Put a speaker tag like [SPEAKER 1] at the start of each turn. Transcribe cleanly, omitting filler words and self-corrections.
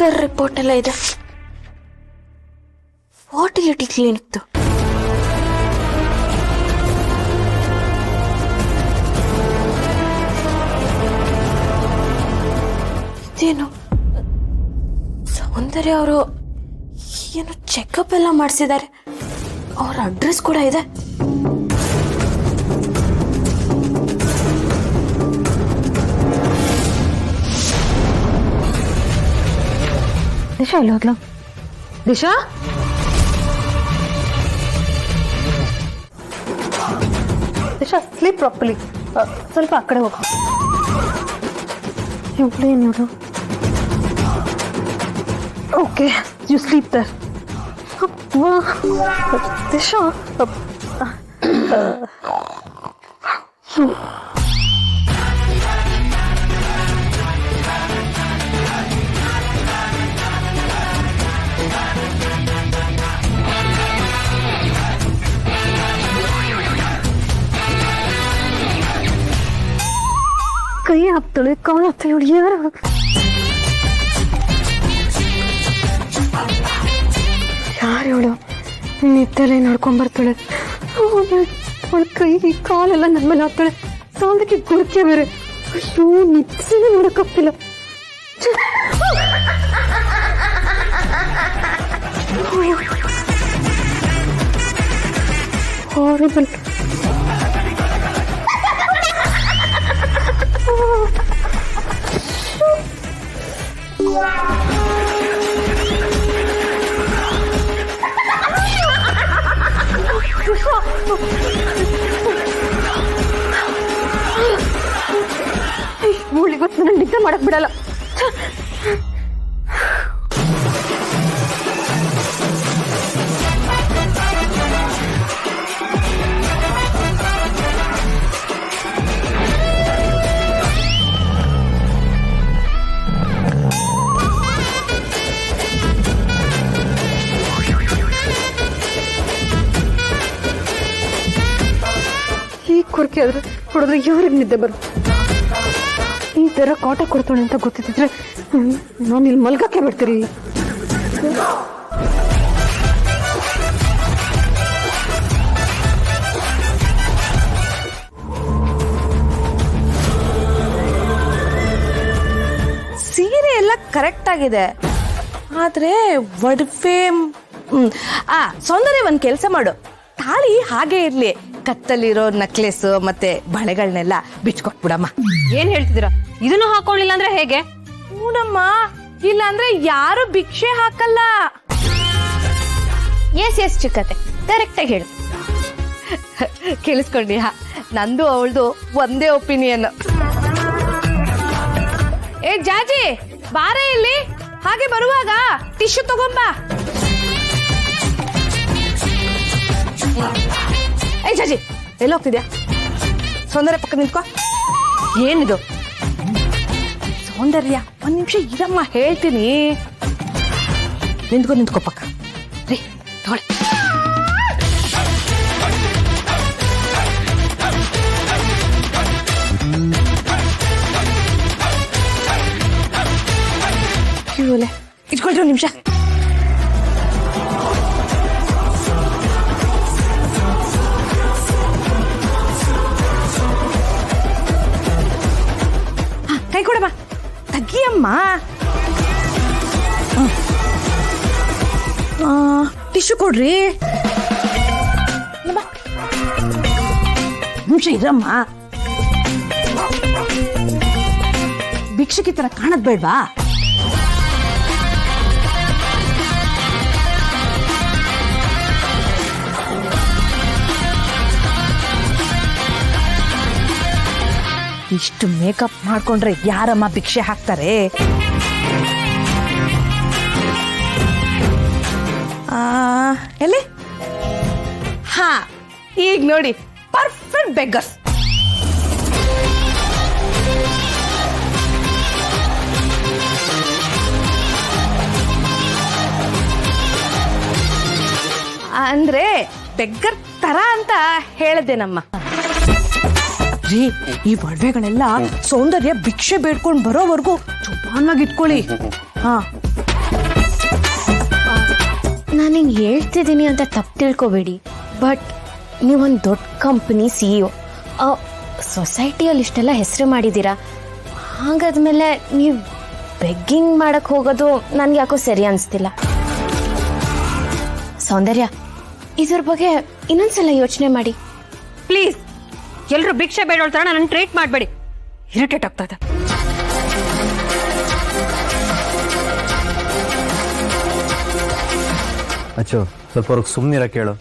[SPEAKER 1] Doctor report ಎಲ್ಲ ಇದೆ. Fertility ಕ್ಲಿನಿಕ್ದು. ಇದೇನು ಸೌಂದರ್ಯ ಅವರು ಏನು ಚೆಕಪ್ ಎಲ್ಲ ಮಾಡಿಸಿದ್ದಾರೆ. ಅವ್ರ ಅಡ್ರೆಸ್ ಕೂಡ ಇದೆ.
[SPEAKER 2] ದಿಶಾ ಇಲ್ಲ ಹೋದ್ಲ? Disha Disha sleep properly. ಸ್ವಲ್ಪ ಆ ಕಡೆ ಹೋಗ. ಇವಳು ಏನು? Okay, you sleep there. Disha ಕೈ ಹಾಕ್ತಾಳೆ, ಕಾಲು ಹಾಕ್ತಾಳೆ. ಇವಳು ಯಾರು? ಯಾರು ಇವಳು? ನಿದ್ದೆಲ್ಲ ನಡ್ಕೊಂಡ್ ಬರ್ತಾಳೆ. ಅವಳ ಕೈ ಕಾಲೆಲ್ಲ ನನ್ನ ಮೇಲೆ ಹಾಕ್ತಾಳೆ. ಕಾಲಕ್ಕೆ ಗುರುಕೆ ಬೇರೆ. ಅಯ್ಯೋ, ನಿದ್ದೆ ನೋಡಕ್ಕಾಗ್ತಿಲ್ಲ. ಹಾರಿಬಲ್. ಇವಳಿಗೊತ್ತು ನನ್ನ ನಿದ್ದೆ ಮಾಡಕ್ ಬಿಡಲ್ಲ. ಈ ಕೊರಕೆ ಆದ್ರೆ ಹೊಡೆದ್ರೆ ಯಾರಿಗೆ ನಿದ್ದೆ ಬರುತ್ತೆ? ಈ ತರ ಕಾಟ ಕೊಡ್ತಾಳೆ ಅಂತ ಗೊತ್ತಿದ್ರೆ ನಾನು ಇಲ್ಲಿ ಮಲ್ಗಕ್ಕೆ ಬಿಡ್ತೀರಿ.
[SPEAKER 1] ಸೀರೆ ಎಲ್ಲ ಕರೆಕ್ಟ್ ಆಗಿದೆ, ಆದ್ರೆ ಒಡವೆ ಸೌಂದರ್ಯ ಒಂದ್ ಕೆಲಸ ಮಾಡು, ತಾಳಿ ಹಾಗೆ ಇರ್ಲಿ, ಕತ್ತಲ್ಲಿರೋ ನಕ್ಲೆಸ್ ಮತ್ತೆ ಬಳೆಗಳನ್ನೆಲ್ಲ ಬಿಚ್ಕೊಟ್ಬಿಡಮ್ಮ.
[SPEAKER 2] ಏನ್ ಹೇಳ್ತಿದ್ದೀರಾ? ಇದನ್ನು ಹಾಕೊಳ್ಳಿಲ್ಲ ಅಂದ್ರೆ ಹೇಗೆ?
[SPEAKER 1] ಹೂನಮ್ಮ, ಇಲ್ಲ ಅಂದ್ರೆ ಯಾರು ಭಿಕ್ಷೆ ಹಾಕಲ್ಲ.
[SPEAKER 2] ಎಸ್ ಚಿಕ್ಕತೆ, ಕರೆಕ್ಟ್ ಆಗಿ ಹೇಳು.
[SPEAKER 1] ಕೇಳಿಸ್ಕೊಂಡಿ? ನಂದು ಅವಳದು ಒಂದೇ ಒಪಿನಿಯನ್. ಏ ಜಾಜಿ, ಬಾರ ಇಲ್ಲಿ. ಹಾಗೆ ಬರುವಾಗ ಟಿಶ್ಯೂ ತಗೊಂಬ. ಏ ಜಾಜಿ, ಎಲ್ಲಿ ಹೋಗ್ತಿದ್ಯಾ? ಸೌಂದರ್ಯ ಪಕ್ಕ ನಿಂತ್ಕೋ. ಏನಿದು? ಸೌಂದರ್ಯ, ಒಂದ್ ನಿಮಿಷ ಇರಮ್ಮ, ಹೇಳ್ತೀನಿ. ನಿಂತ್ಕೋ ಪಕ್ಕ. ರೀ ತಗೊಳ್ಳಿ. ಇಟ್ಕೊಳ್ರಿ ಒಂದು ನಿಮಿಷ. ಕೈ ಕೊಡಮ್ಮ, ತಗಿಯಮ್ಮ. ಟಿಶ್ಯೂ ಕೊಡ್ರಿ. ನಿಮಿಷ ಇರಮ್ಮ. ಭಿಕ್ಷುಕಿ ತರ ಕಾಣದ್ ಬೇಡ್ವಾ? ಇಷ್ಟು ಮೇಕಪ್ ಮಾಡ್ಕೊಂಡ್ರೆ ಯಾರಮ್ಮ ಭಿಕ್ಷೆ ಹಾಕ್ತಾರೆ? ಎಲ್ಲಿ? ಹಾ, ಈಗ ನೋಡಿ, ಪರ್ಫೆಕ್ಟ್ ಬೆಗ್ಗರ್ಸ್. ಅಂದ್ರೆ ಬೆಗ್ಗರ್ ತರ ಅಂತ ಹೇಳಿದೆನಮ್ಮ. ರೀ, ಈ ಒಡವೆಗಳೆಲ್ಲ ಸೌಂದರ್ಯ ಭಿಕ್ಷೆ ಬೇಡ್ಕೊಂಡು ಬರೋವರೆಗೂ ಜೋಪಾನಾಗಿ ಇಟ್ಕೊಳ್ಳಿ. ಹಾ,
[SPEAKER 3] ನಾನು ಹಿಂಗೆ ಹೇಳ್ತಿದ್ದೀನಿ ಅಂತ ತಪ್ಪು ತಿಳ್ಕೊಬೇಡಿ, ಬಟ್ ನೀವೊಂದು ದೊಡ್ಡ ಕಂಪ್ನಿ CEO, ಸೊಸೈಟಿಯಲ್ಲಿ ಇಷ್ಟೆಲ್ಲ ಹೆಸರು ಮಾಡಿದ್ದೀರಾ. ಹಾಗಾದ್ಮೇಲೆ ನೀವು ಬೆಗ್ಗಿಂಗ್ ಮಾಡಕ್ಕೆ ಹೋಗೋದು ನನಗೆ ಯಾಕೋ ಸರಿ ಅನಿಸ್ತಿಲ್ಲ. ಸೌಂದರ್ಯ, ಇದ್ರ ಬಗ್ಗೆ ಇನ್ನೊಂದ್ಸಲ ಯೋಚನೆ ಮಾಡಿ
[SPEAKER 1] ಪ್ಲೀಸ್. ಎಲ್ಲರೂ ಭಿಕ್ಷೆ ಬೇಡೋಳ್ ಥರ ನನ್ನ ಟ್ರೀಟ್ ಮಾಡಬೇಡಿ, ಇರಿಟೇಟ್ ಆಗ್ತಾ ಇದೆ.
[SPEAKER 4] ಅಚ್ಚು ಸ್ವಲ್ಪ ಅವ್ರಿಗೆ ಸುಮ್ಮನಿರಕ್ಕೆ ಹೇಳು.